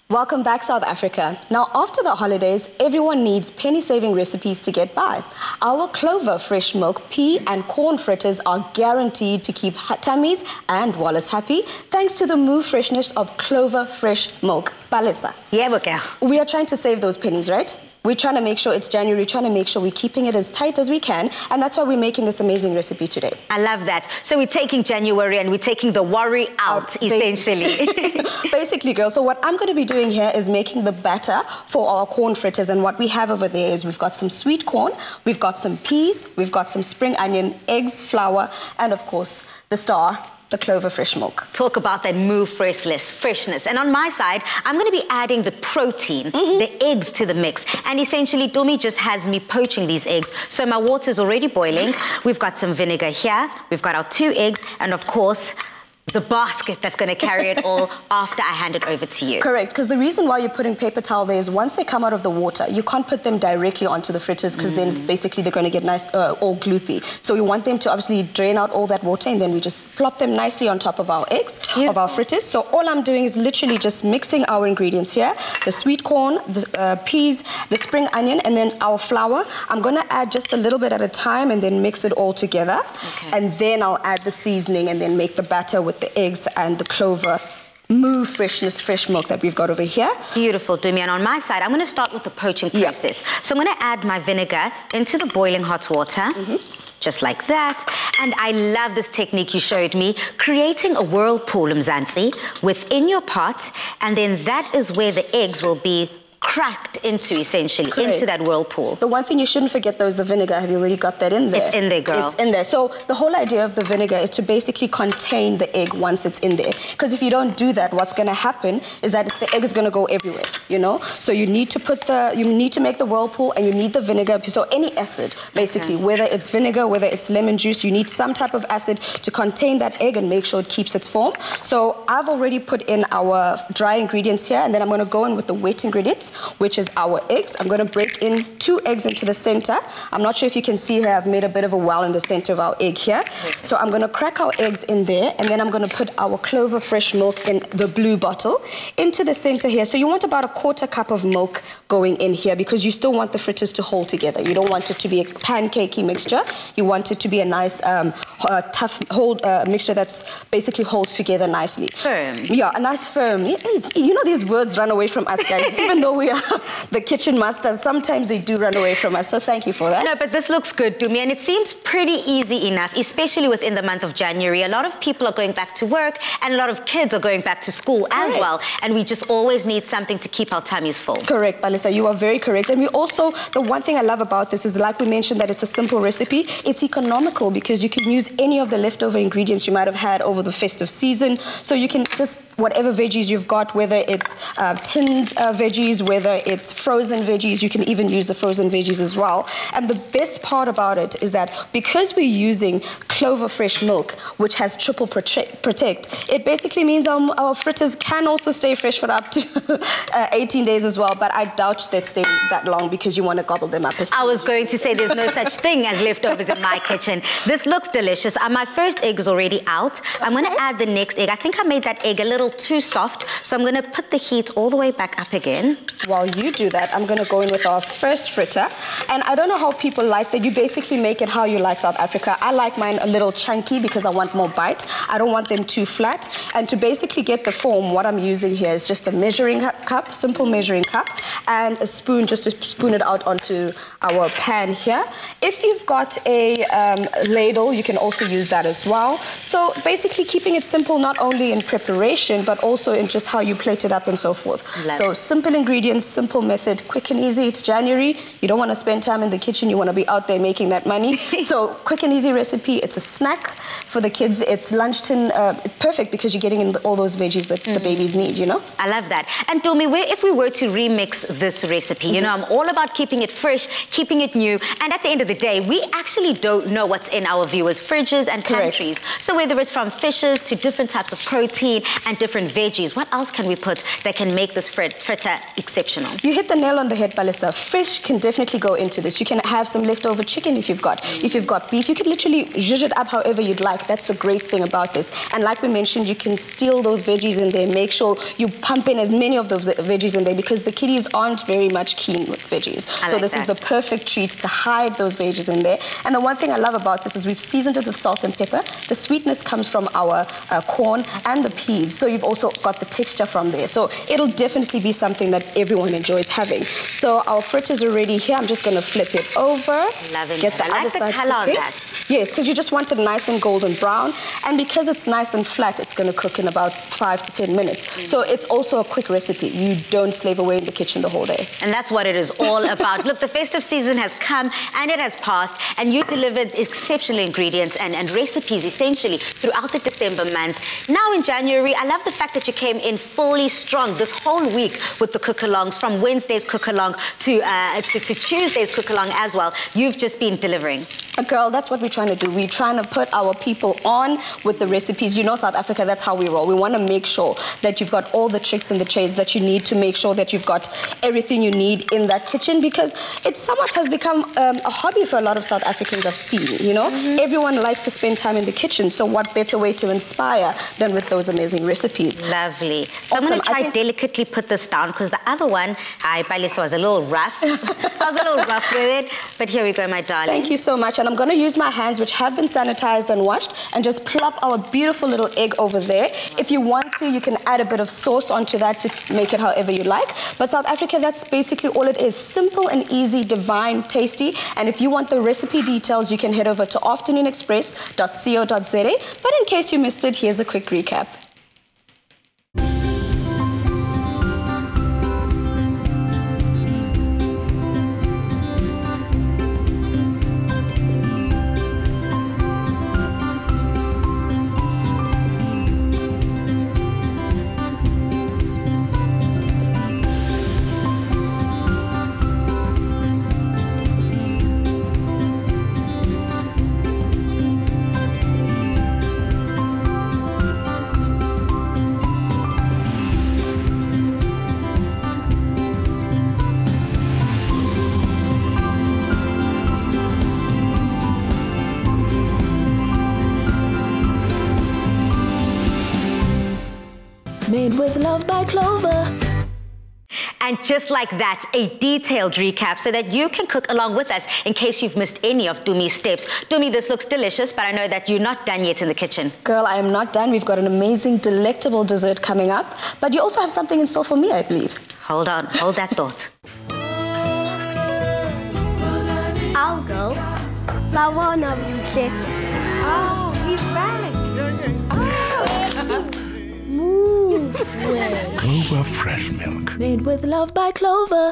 Welcome back, South Africa. Now, after the holidays, everyone needs penny-saving recipes to get by. Our Clover fresh milk, pea and corn fritters are guaranteed to keep tummies and wallets happy thanks to the move freshness of Clover fresh milk. Balisa. Yeah, okay. We are trying to save those pennies, right? We're trying to make sure it's January, trying to make sure we're keeping it as tight as we can, and that's why we're making this amazing recipe today. I love that. So we're taking January and we're taking the worry out essentially. Basically, girls. So what I'm going to be doing here is making the batter for our corn fritters, and what we have over there is we've got some sweet corn, we've got some peas, we've got some spring onion, eggs, flour, and of course, the star, the Clover fresh milk. Talk about that move freshness. And on my side, I'm going to be adding the protein, the eggs to the mix. And essentially, Domi just has me poaching these eggs. So my water's already boiling. We've got some vinegar here. We've got our 2 eggs. And of course, the basket that's going to carry it all after I hand it over to you. Correct, because the reason why you're putting paper towel there is once they come out of the water, you can't put them directly onto the fritters because then basically they're going to get nice, all gloopy. So we want them to obviously drain out all that water, and then we just plop them nicely on top of our eggs, of our fritters. So all I'm doing is literally just mixing our ingredients here, the sweet corn, the peas, the spring onion, and then our flour. I'm going to add just a little bit at a time and then mix it all together. Okay. And then I'll add the seasoning and then make the batter with the eggs and the Clover move freshness fresh milk that we've got over here. Beautiful, Dumi. And on my side, I'm going to start with the poaching process. Yep. So I'm going to add my vinegar into the boiling hot water. Just like that. And I love this technique you showed me, creating a whirlpool, Mzansi, within your pot, and then that is where the eggs will be cracked into, essentially, into that whirlpool. The one thing you shouldn't forget, though, is the vinegar. Have you already got that in there? It's in there, girl. It's in there. So the whole idea of the vinegar is to basically contain the egg once it's in there. Because if you don't do that, what's going to happen is that the egg is going to go everywhere, you know? So you need to put you need to make the whirlpool, and you need the vinegar. So any acid, basically, whether it's vinegar, whether it's lemon juice, you need some type of acid to contain that egg and make sure it keeps its form. So I've already put in our dry ingredients here, and then I'm going to go in with the wet ingredients, which is our eggs. I'm going to break in 2 eggs into the center. I'm not sure if you can see here, I've made a bit of a well in the center of our egg here. So I'm going to crack our eggs in there, and then I'm going to put our Clover fresh milk in the blue bottle into the center here. So you want about a 1/4 cup of milk going in here because you still want the fritters to hold together. You don't want it to be a pancakey mixture. You want it to be a nice, tough mixture that's basically holds together nicely. Firm. Yeah, a nice firm. You know, these words run away from us, guys. Even though we are the kitchen masters, sometimes they do run away from us. So thank you for that. No, but this looks good, Dumi, and it seems pretty easy enough, especially within the month of January. A lot of people are going back to work, and a lot of kids are going back to school as well. And we just always need something to keep our tummies full. Correct, Balisa, you are very correct. And we also, the one thing I love about this is, like we mentioned, that it's a simple recipe. It's economical because you can use any of the leftover ingredients you might have had over the festive season. So you can just, whatever veggies you've got, whether it's tinned veggies, whether it's frozen veggies, you can even use the frozen veggies as well. And the best part about it is that because we're using Clover fresh milk, which has triple protect, it basically means our fritters can also stay fresh for up to 18 days as well. But I doubt they'd stay that long because you want to gobble them up. I was going to say there's no such thing as leftovers in my kitchen. This looks delicious. My first egg is already out. I'm going to add the next egg. I think I made that egg a little too soft, so I'm going to put the heat all the way back up again. While you do that, I'm going to go in with our first fritter. And I don't know how people like that. You basically make it how you like, South Africa. I like mine a little chunky because I want more bite. I don't want them too flat. And to basically get the form, what I'm using here is just a measuring cup, simple measuring cup, and a spoon just to spoon it out onto our pan here. If you've got a ladle, you can also use that as well. So basically keeping it simple, not only in preparation, but also in just how you plate it up and so forth. So simple ingredients, simple method, quick and easy. It's January. You don't want to spend time in the kitchen. You want to be out there making that money. So quick and easy recipe. It's a snack for the kids. It's lunch tin, perfect because you're getting in all those veggies that the babies need, you know? I love that. And Domi, if we were to remix this recipe, you know, I'm all about keeping it fresh, keeping it new. And at the end of the day, we actually don't know what's in our viewers' fridges and pantries. So whether it's from fishes to different types of protein and different veggies, what else can we put that can make this fritter exceptional? You hit the nail on the head, Balisa. Fish can definitely go into this. You can have some leftover chicken if you've got. If you've got beef, you could literally zhuzh it up however you'd like. That's the great thing about this. And like we mentioned, you can steal those veggies in there. Make sure you pump in as many of those veggies in there because the kiddies aren't very much keen with veggies. So this is the perfect treat to hide those veggies in there. And the one thing I love about this is we've seasoned it with salt and pepper. The sweetness comes from our corn and the peas. So you've also got the texture from there. So it'll definitely be something that everyone enjoys having. So our fritters are ready here. I'm just going to flip it over. Loving Get it. the I like other the side color on cooking. that. Yes, because you just want it nice and golden brown. And because it's nice and flat, it's going to cook in about 5 to 10 minutes. So it's also a quick recipe. You don't slave away in the kitchen the whole day. And that's what it is all about. Look, the festive season has come and it has passed, and you delivered exceptional ingredients and recipes essentially throughout the December month. Now in January, I love the fact that you came in fully strong this whole week with the cook-alongs, from Wednesday's cook-along to Tuesday's cook-along as well. You've just been delivering. Girl, that's what we're trying to do. We're trying to put our people on with the recipes. You know, South Africa, that's how we roll. We want to make sure that you've got all the tricks and the trades that you need to make sure that you've got everything you need in that kitchen, because it somewhat has become a hobby for a lot of South Africans I've seen, you know? Everyone likes to spend time in the kitchen, so what better way to inspire than with those amazing recipes? Lovely. So Awesome. I'm going to try delicately put this down, because the other one, Balisa, was a little rough. I was a little rough with it, but here we go, my darling. Thank you so much. And I'm going to use my hands, which have been sanitized and washed, and just plop our beautiful little egg over there. If you want to, you can add a bit of sauce onto that to make it however you like. But South Africa, that's basically all it is. Simple and easy, divine, tasty. And if you want the recipe details, you can head over to afternoonexpress.co.za. But in case you missed it, here's a quick recap. Made with love by Clover. And just like that, a detailed recap so that you can cook along with us in case you've missed any of Dumi's steps. Dumi, this looks delicious, but I know that you're not done yet in the kitchen. Girl, I am not done. We've got an amazing, delectable dessert coming up. But you also have something in store for me, I believe. Hold on, hold that thought. I'll go. So one of you said, Oh, he's back. move way. Clover Fresh Milk. Made with love by Clover.